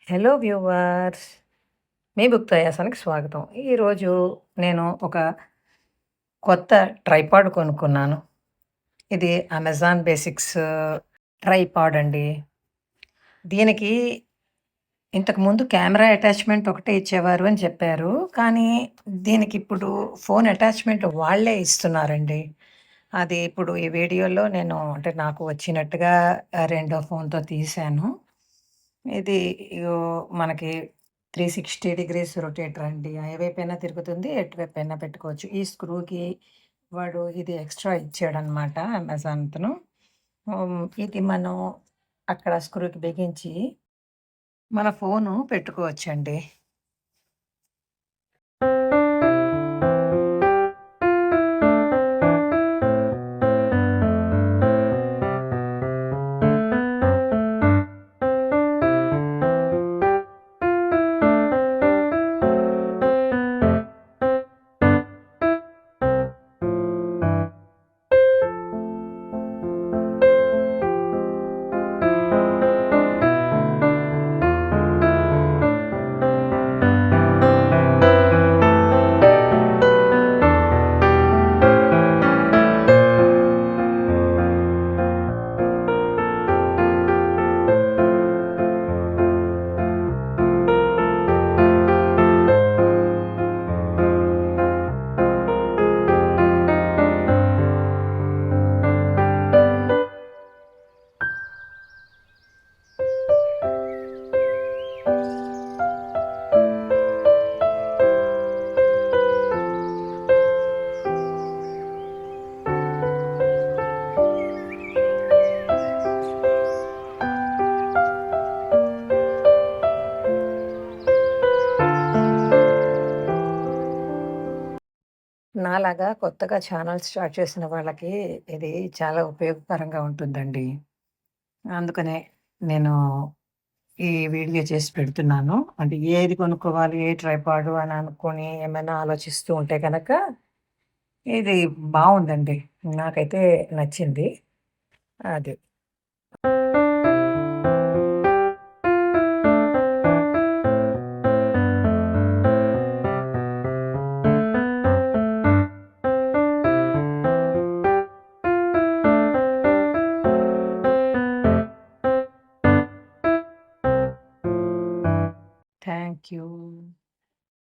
Hello viewers! మీ book ప్రయాసానికి స్వాగతం. ఈరోజు నేను ఒక కొత్త ట్రైపాడ్ కొనుక్కున్నాను. ఇది అమెజాన్ బేసిక్స్ ట్రైపాడ్ అండి. దీనికి ఇంతకుముందు కెమెరా అటాచ్‌మెంట్ ఒకటే ఇచ్చేవారు అని చెప్పారు. కానీ దీనికిప్పుడు ఫోన్ అటాచ్‌మెంట్ వాళ్ళే ఇస్తున్నారండి. అది ఇప్పుడు ఈ వీడియోలో నేను అంటే నాకు వచ్చినట్టుగా రెండో ఫోన్‌తో తీశాను. ఇది ఇగో మనకి 360 డిగ్రీస్ రొటేటర్ అండి. ఏ వైపైనా తిరుగుతుంది. ఎటువైపైనా పెట్టుకోవచ్చు. ఈ స్క్రూకి వాడు ఇది ఎక్స్‌ట్రా ఇచ్చాడనమాట అమెజాన్ అతను. ఇది మనం అక్కడ స్క్రూకి బిగించి మన ఫోను పెట్టుకోవచ్చండి. నాలాగా కొత్తగా ఛానల్ స్టార్ట్ చేసిన వాళ్ళకి ఇది చాలా ఉపయోగకరంగా ఉంటుందండి. అందుకనే నేను ఈ వీడియో చేసి పెడుతున్నాను. అంటే ఏది కొనుక్కోవాలి, ఏ ట్రైపాడు అని అనుకోని ఏమైనా ఆలోచిస్తూ ఉంటే గనక ఇది బావుందండి. నాకైతే నచ్చింది. అది. Thank you.